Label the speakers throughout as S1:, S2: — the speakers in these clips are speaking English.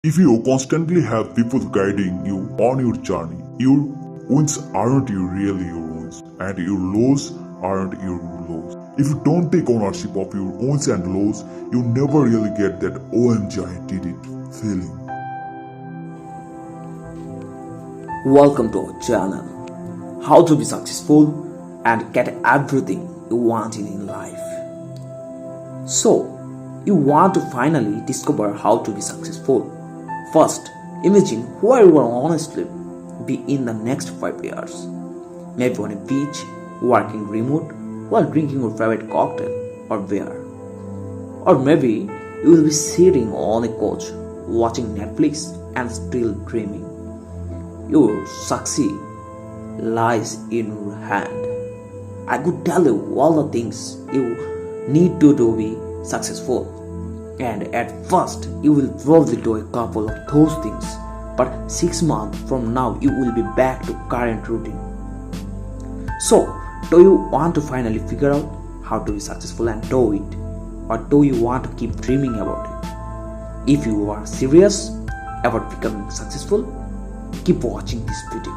S1: If you constantly have people guiding you on your journey, your wins aren't really your wins, and your lows aren't your lows. If you don't take ownership of your wins and lows, you never really get that OMG I did it feeling.
S2: Welcome to our channel, How to be successful and get everything you want in life. So, you want to finally discover how to be successful. First, imagine where you will honestly be in the next 5 years. Maybe on a beach, working remote, while drinking your favorite cocktail or beer. Or maybe you will be sitting on a couch, watching Netflix and still dreaming. Your success lies in your hand. I could tell you all the things you need to do to be successful. And at first, you will probably do a couple of those things, but 6 months from now, you will be back to current routine. So, do you want to finally figure out how to be successful and do it? Or do you want to keep dreaming about it? If you are serious about becoming successful, keep watching this video.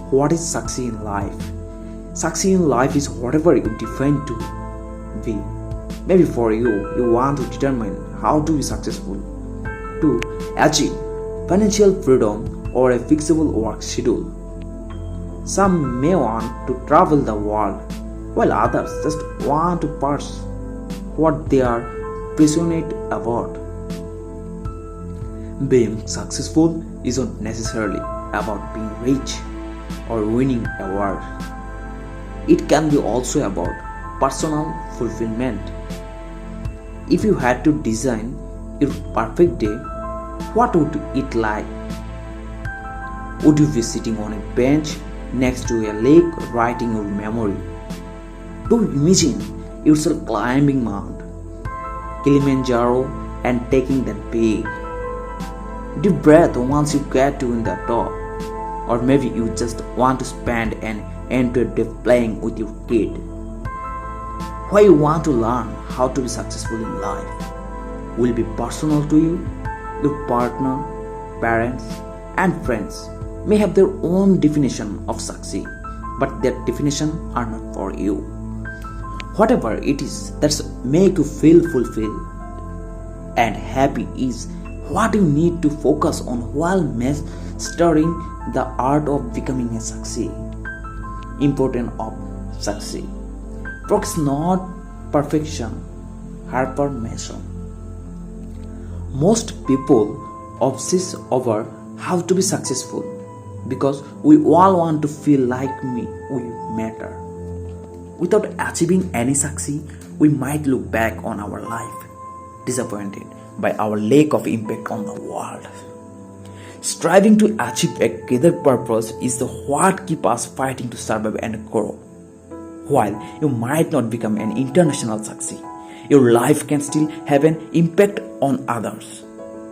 S2: What is success in life? Success in life is whatever you define to be. Maybe for you want to determine how to be successful, to achieve financial freedom or a flexible work schedule. Some may want to travel the world, while others just want to pursue what they are passionate about. Being successful isn't necessarily about being rich or winning awards. It can be also about personal fulfillment. If you had to design your perfect day, what would it like? Would you be sitting on a bench next to a lake writing your memory? Do you imagine yourself climbing Mount Kilimanjaro and taking that big deep breath once you get to the top? Or maybe you just want to spend an entire day playing with your kid. Why you want to learn how to be successful in life will be personal to you. Your partner, parents, and friends may have their own definition of success, but their definition are not for you. Whatever it is that's make you feel fulfilled and happy is what you need to focus on while mastering the art of becoming a success. Important of success. Progress not perfection, Harper Mason. Most people obsess over how to be successful because we all want to feel like we matter. Without achieving any success, we might look back on our life disappointed by our lack of impact on the world. Striving to achieve a greater purpose is the what keeps us fighting to survive and grow. While you might not become an international success, your life can still have an impact on others.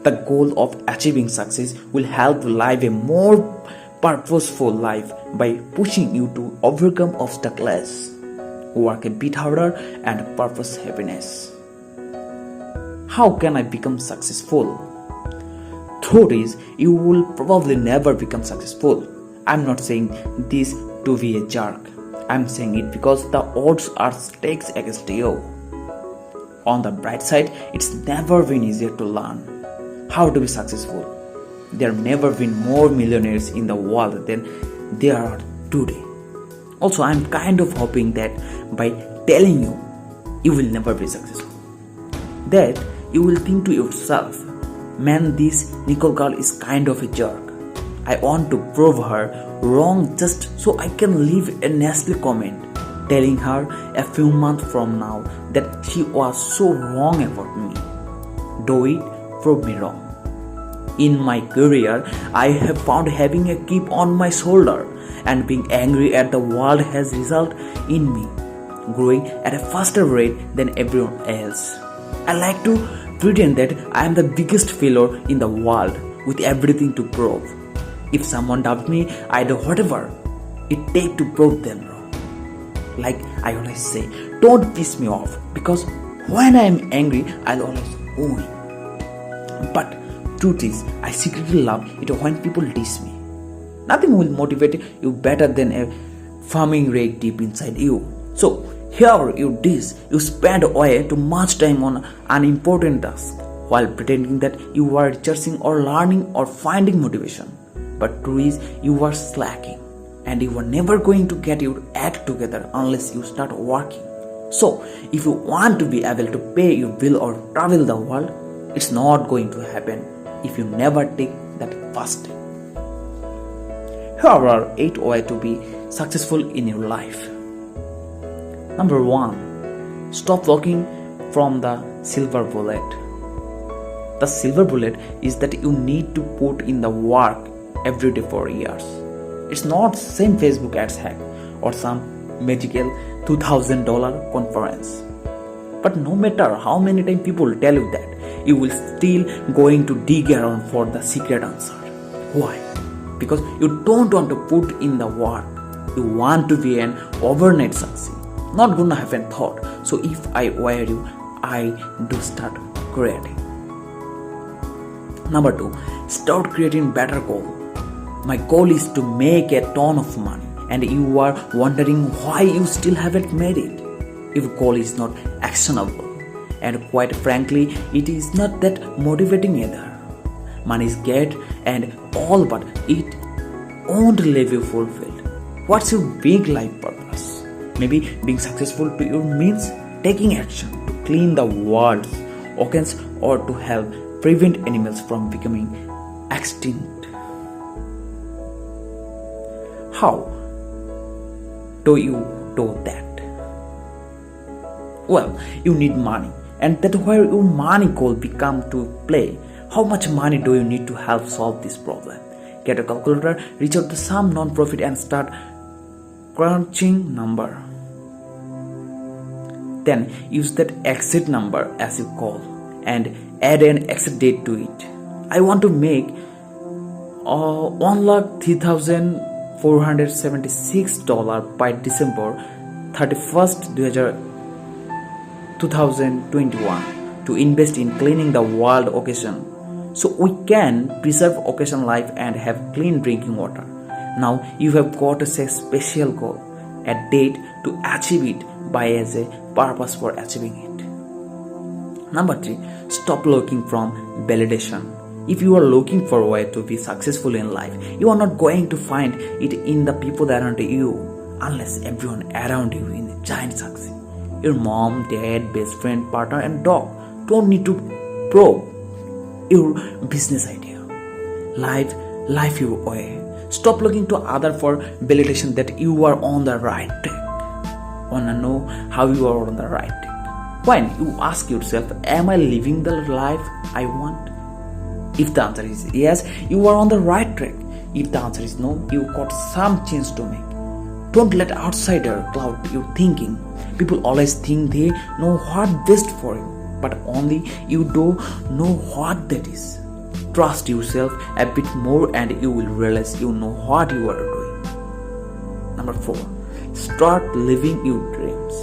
S2: The goal of achieving success will help you live a more purposeful life by pushing you to overcome obstacles, work a bit harder, and purpose happiness. How can I become successful? Truth is, you will probably never become successful. I'm not saying this to be a jerk. I'm saying it because the odds are stakes against you. On the bright side, it's never been easier to learn how to be successful. There have never been more millionaires in the world than there are today. Also, I'm kind of hoping that by telling you, you will never be successful, that you will think to yourself, man, this Nicole girl is kind of a jerk. I want to prove her wrong just so I can leave a nasty comment telling her a few months from now that she was so wrong about me. Do it, prove me wrong. In my career, I have found having a chip on my shoulder and being angry at the world has resulted in me growing at a faster rate than everyone else. I like to pretend that I am the biggest failure in the world with everything to prove. If someone doubts me, I do whatever it takes to prove them wrong. Like I always say, don't piss me off because when I am angry, I'll always win. But truth is, I secretly love it when people diss me. Nothing will motivate you better than a farming rake deep inside you. So here you diss, you spend way too much time on unimportant tasks while pretending that you are researching or learning or finding motivation. But truth is, you are slacking and you are never going to get your act together unless you start working. So, if you want to be able to pay your bill or travel the world, it's not going to happen if you never take that first step. Here are 8 ways to be successful in your life. Number 1. Stop looking from the silver bullet. The silver bullet is that you need to put in the work every day for years. It's not same Facebook ads hack or some magical $2,000 conference. But no matter how many times people tell you that, you will still going to dig around for the secret answer. Why? Because you don't want to put in the work. You want to be an overnight success. Not gonna happen thought. So if I were you, I do start creating. Number 2, start creating better goal. My goal is to make a ton of money, and you are wondering why you still haven't made it. If goal is not actionable, and quite frankly, it is not that motivating either. Money is great and all, but it won't leave you fulfilled. What's your big life purpose? Maybe being successful to you means taking action to clean the world's oceans or to help prevent animals from becoming extinct. How do you do that? Well, you need money, and that's where your money goal become to play. How much money do you need to help solve this problem? Get a calculator, reach out to some non-profit and start crunching number. Then use that exit number as your goal and add an exit date to it. I want to make $1,03,476 by December 31st, 2021 to invest in cleaning the world ocean so we can preserve ocean life and have clean drinking water. Now you have got a special goal, a date to achieve it by as a purpose for achieving it. Number 3, stop looking from validation. If you are looking for a way to be successful in life, you are not going to find it in the people around you unless everyone around you is a giant success. Your mom, dad, best friend, partner and dog don't need to probe your business idea. Life your way. Stop looking to others for validation that you are on the right track. Wanna know how you are on the right track? When you ask yourself, am I living the life I want? If the answer is yes, you are on the right track. If the answer is no, you got some change to make. Don't let outsider cloud your thinking. People always think they know what's best for you, but only you don't know what that is. Trust yourself a bit more and you will realize you know what you are doing. Number 4, start living your dreams.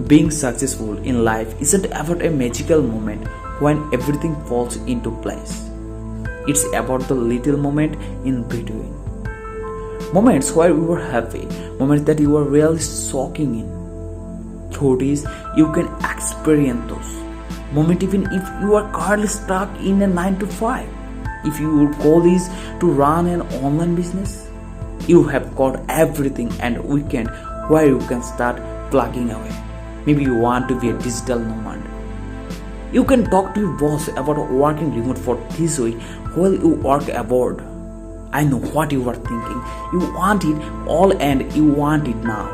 S2: Being successful in life isn't about a magical moment when everything falls into place. It's about the little moment in between. Moments where you are happy, moments that you are really soaking in. Truth is, you can experience those moments even if you are currently stuck in a 9 to 5. If your goal is to run an online business, you have got everything and weekend where you can start plugging away. Maybe you want to be a digital nomad. You can talk to your boss about working remote for this week while you work abroad. I know what you are thinking. You want it all and you want it now.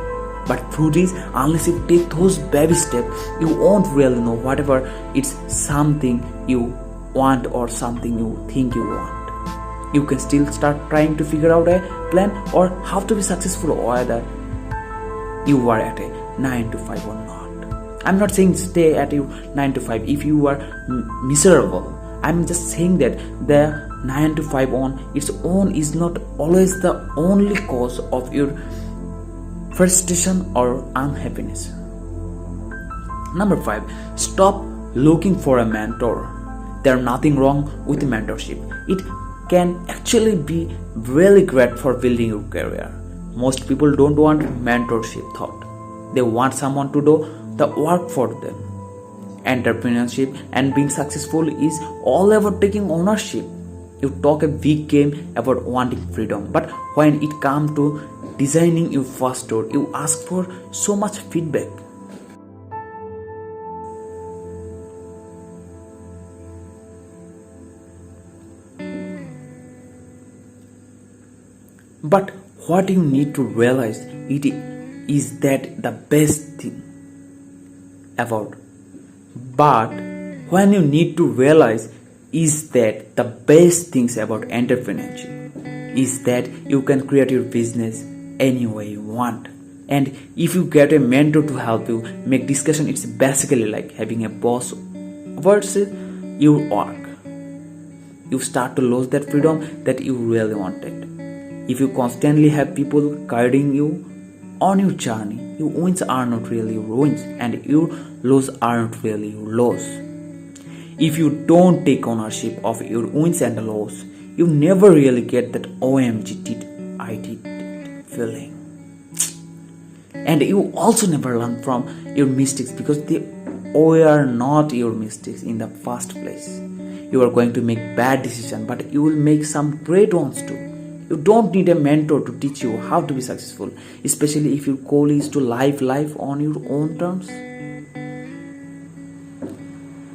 S2: But truth is, unless you take those baby steps, you won't really know whatever it's something you want or something you think you want. You can still start trying to figure out a plan or how to be successful whether you are at a 9 to 5 or not. I'm not saying stay at your 9 to 5 if you are miserable. I'm just saying that the 9 to 5 on its own is not always the only cause of your frustration or unhappiness. Number 5, stop looking for a mentor. There's nothing wrong with mentorship. It can actually be really great for building your career. Most people don't want mentorship thought. They want someone to do the work for them. Entrepreneurship and being successful is all about taking ownership. You talk a big game about wanting freedom, but when it comes to designing your first store, you ask for so much feedback. But what you need to realize it is that the best thing about but when you need to realize is that the best things about entrepreneurship is that you can create your business any way you want. And if you get a mentor to help you make discussion, it's basically like having a boss versus your work. You start to lose that freedom that you really wanted. If you constantly have people guiding you on your journey, your wins are not really your wins and your lows aren't really your lows. If you don't take ownership of your wins and lows, you never really get that OMG did I did it feeling. And you also never learn from your mistakes because they were not your mistakes in the first place. You are going to make bad decisions, but you will make some great ones too. You don't need a mentor to teach you how to be successful, especially if your goal is to live life on your own terms.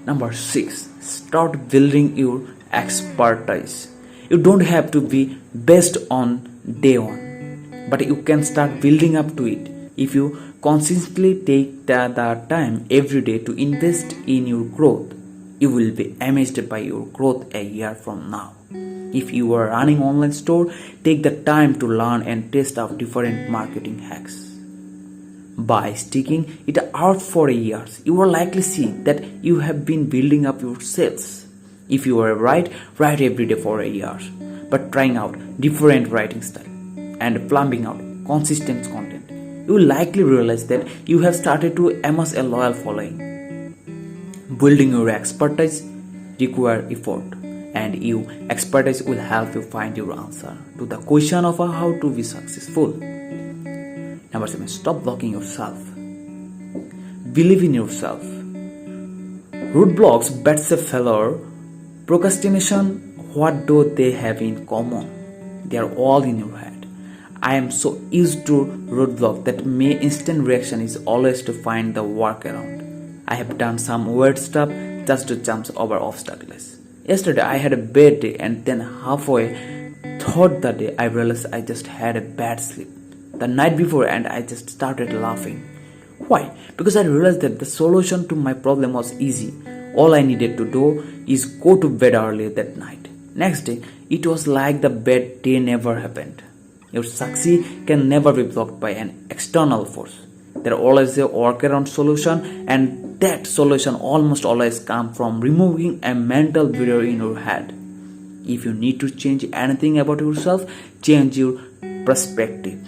S2: Number 6, start building your expertise. You don't have to be best on day one, but you can start building up to it. If you consistently take the time every day to invest in your growth, you will be amazed by your growth a year from now. If you are running online store, take the time to learn and test out different marketing hacks. By sticking it out for years, you will likely see that you have been building up your sales. If you are write every day for a year, but trying out different writing style and plumbing out consistent content, you will likely realize that you have started to amass a loyal following. Building your expertise requires effort, and your expertise will help you find your answer to the question of how to be successful. Number 7, stop blocking yourself. Believe in yourself. Roadblocks, bets a failure, procrastination, what do they have in common? They are all in your head. I am so used to roadblock that my instant reaction is always to find the workaround. I have done some weird stuff just to jump over obstacles. Yesterday I had a bad day, and then halfway through the day I realized I just had a bad sleep the night before, and I just started laughing. Why? Because I realized that the solution to my problem was easy. All I needed to do is go to bed early that night. Next day, it was like the bad day never happened. Your success can never be blocked by an external force. There is always a workaround solution, and that solution almost always comes from removing a mental barrier in your head. If you need to change anything about yourself, change your perspective.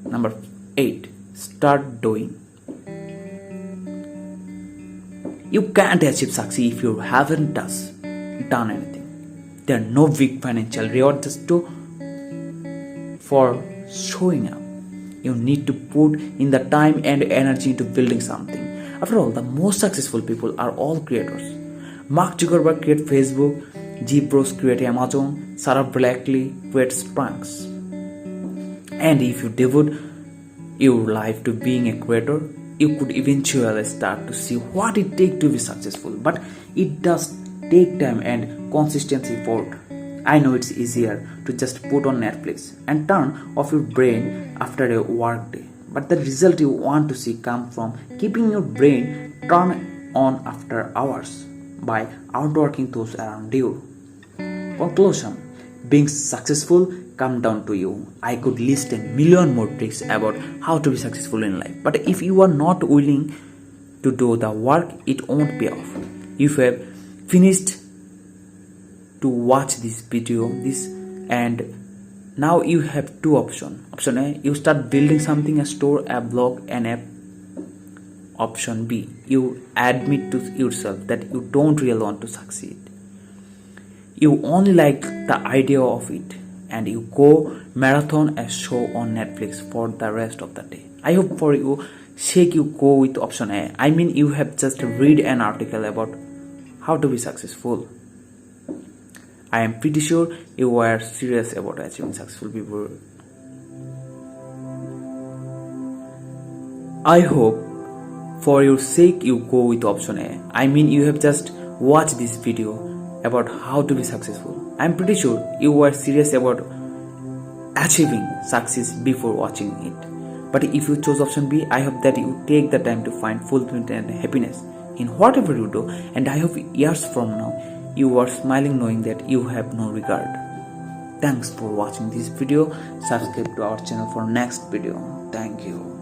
S2: Number 8, start doing. You can't achieve success if you haven't done anything. There are no big financial reward for showing up. You need to put in the time and energy into building something. After all, the most successful people are all creators. Mark Zuckerberg created Facebook, Jeff Bezos created Amazon, Sarah Blakely created Spanx. And if you devote your life to being a creator, you could eventually start to see what it takes to be successful. But it does take time and consistency effort. I know it's easier to just put on Netflix and turn off your brain after a work day, but the result you want to see comes from keeping your brain turned on after hours by outworking those around you. Conclusion: being successful comes down to you. I could list a million more tricks about how to be successful in life, but if you are not willing to do the work, it won't pay off. If you have finished to watch this video, and now you have two options. Option A, you start building something, a store, a blog, an app. Option B, you admit to yourself that you don't really want to succeed. You only like the idea of it, and you go marathon a show on Netflix for the rest of the day. I hope for you sake you go with option A. I mean, you have just read an article about how to be successful. I am pretty sure you were serious about achieving successful people. I hope for your sake you go with option A. I mean, you have just watched this video about how to be successful. I am pretty sure you were serious about achieving success before watching it. But if you chose option B, I hope that you take the time to find fulfillment and happiness in whatever you do, and I hope years from now you are smiling knowing that you have no regret. Thanks for watching this video. Subscribe to our channel for next video. Thank you.